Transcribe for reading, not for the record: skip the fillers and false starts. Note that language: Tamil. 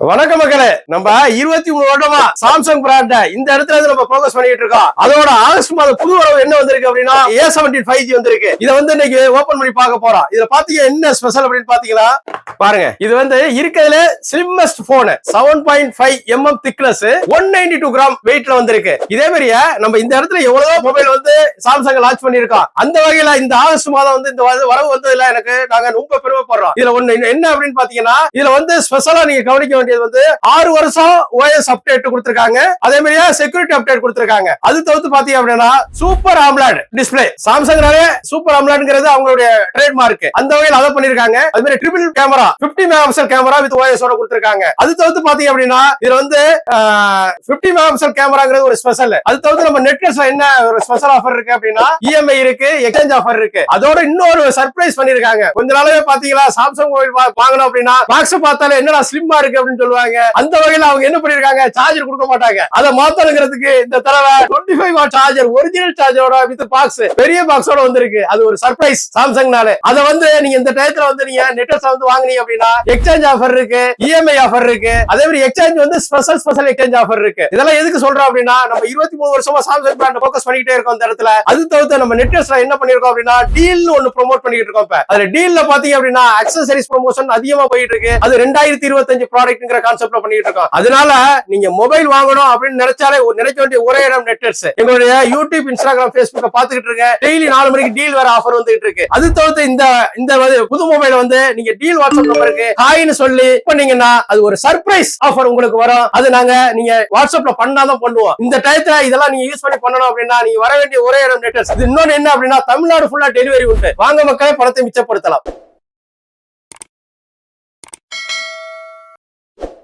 வணக்கம் மக்களே. நம்ம 23 வருடமா சாம்சங் பிராண்ட இந்த இடத்துல நம்ம போக்கஸ் பண்ணிட்டு இருக்கோம். அதோட ஆகஸ்ட் மாத புது வரவு என்ன வந்திருக்கு அப்படின்னா A17 5G வந்திருக்கு. இத இன்னைக்கு ஓபன் பண்ணி பார்க்க போறோம். இதுல பாத்தீங்க என்ன ஸ்பெஷல் அப்படின்னு பாத்தீங்கன்னா பாருங்க, இது இருக்கிறதுல slimmest phone 7.5 mm thickness 192 gram வெயிட்ல வந்திருக்கு. இதே மாதிரியே நம்ம இந்த இடத்துல எவ்வளவு மொபைல் சாம்சங் லான்ச் பண்ணிருக்கோம். அந்த வகையில இந்த ஆகஸ்ட் மாதம் இந்த வரவு வந்ததுல எனக்கு நாங்க ரொம்ப பெருமைப்படுறோம். இதுல ஒண்ணு என்ன அப்படின்னு பாத்தீங்கன்னா இதுல ஸ்பெஷலா நீங்க கவனிக்க 6 வருஷம் OS அப்டேட் கொடுத்திருக்காங்க. அதே மாதிரியே செக்யூரிட்டி அப்டேட் கொடுத்திருக்காங்க. அது தவிர்த்து பாத்தீங்க அப்படின்னா சூப்பர் AMOLED டிஸ்ப்ளே. சாம்சங்னாலே சூப்பர் AMOLEDங்கிறது அவங்களுடைய ட்ரேட்மார்க். அந்த வகையில் அதை பண்ணிருக்காங்க. அது மாதிரி triple camera 50 megapixel camera with OS ஓட கொடுத்திருக்காங்க. அது தவிர்த்து பாத்தீங்க அப்படின்னா இதுல 50 மெகாபிக்சல் கேமராங்கிறது ஒரு ஸ்பெஷல். அது தவிர்த்து நம்ம நெட்ஃபிளிக்ஸ்ல என்ன ஒரு ஸ்பெஷல் ஆஃபர் இருக்கு அப்படின்னா EMI இருக்கு, எக்ஸ்சேஞ்ச் ஆஃபர் இருக்கு. அதோட இன்னொரு சர்ப்ரைஸ் பண்ணிருக்காங்க. கொஞ்ச நாளாவே பாத்தீங்களா சாம்சங் மொபைல் வாங்கணும் அப்படின்னா பாக்ஸ் பார்த்தாலே என்னடா ஸ்லிம்மா இருக்கு அப்படின்னு சொல்லுவாங்க. அந்த வகையில அவங்க என்ன பண்ணிருக்காங்க, சார்ஜர் கொடுக்க மாட்டாங்க. அதை மாத்தணுங்கிறதுக்கு இந்த தடவை 25 வாட் சார்ஜர் ஒரிஜினல் சார்ஜரோட வித் பாக்ஸ் பெரிய பாக்ஸோட வந்திருக்கு. அது ஒரு சர்ப்ரைஸ் சாம்சங்னால. அதை நீங்க இந்த டயத்துல நீங்க நெட்வொர்க்ஸ் வாங்குனீங்க அப்படின்னா எக்ஸ்சேஞ்ச் ஆஃபர் இருக்கு, EMI ஆஃபர் இருக்கு. அதே மாதிரி எக்ஸ்சேஞ்ச் ஸ்பெஷல் எக்ஸ்சேஞ்ச் ஆஃபர் இருக்கு. இதெல்லாம் எதுக்கு சொல்றோம் அப்படின்னா நம்ம 23 வருஷமா சாம்சங் பிராண்ட் ஃபோக்கஸ் பண்ணிட்டே இருக்கோம் இந்த இடத்துல. அது தவிர்த்து நம்ம நெட்வொர்க்ஸ்ல என்ன பண்ணிருக்கோம் அப்படின்னா டீல்னு ஒன்னு ப்ரோமோட் பண்ணிட்டு இருக்கோம். இப்ப அதுல டீல்ல பாத்தீங்க அப்படின்னா அக்சஸரிஸ் ப்ரமோஷன் அதிகமா போயிட்டு இருக்கு. அது 2025 ப்ராடக்ட்ங்கிற கான்செப்ட்ல பண்ணிட்டு இருக்கோம். அதனால நீங்க மொபைல் வாங்கணும் அப்படின்னு நினைச்சாலே நினைக்க வேண்டிய ஒரே இடம் நெட்வொர்க்ஸ். எங்களுடைய யூடியூப், இன்ஸ்டாகிராம், Facebook பாத்துக்கிட்டு இருக்க. டெய்லி 4 மணிக்கு டீல் வேற ஆஃபர் வந்துட்டு இருக்கு. அது தவிர்த்து இந்த புது மொபைல் நீங்க டீல் வாட்ஸ்அப் நம்பருக்கு ஹாய்னு சொல்லி பண்ணீங்கன்னா அது ஒரு சர்ப்ரைஸ் ஆஃபர் உங்களுக்கு வரும். அது நீங்க வாட்ஸ்அப்ல பண்ணாதான் பண்ணுவோம். இந்த டயத்துல இதெல்லாம் நீங்க யூஸ் பண்ணி பண்ணணும் அப்படின்னா நீங்க வர வேண்டிய ஒரே இடம் நெட்வொர்க்ஸ். இன்னொன்னு என்ன அப்படின்னா தமிழ்நாடு ஃபுல்லா டெலிவரி உண்டு. வாங்க மக்களே, பணத்தை மிச்சப்படுத்தலாம்.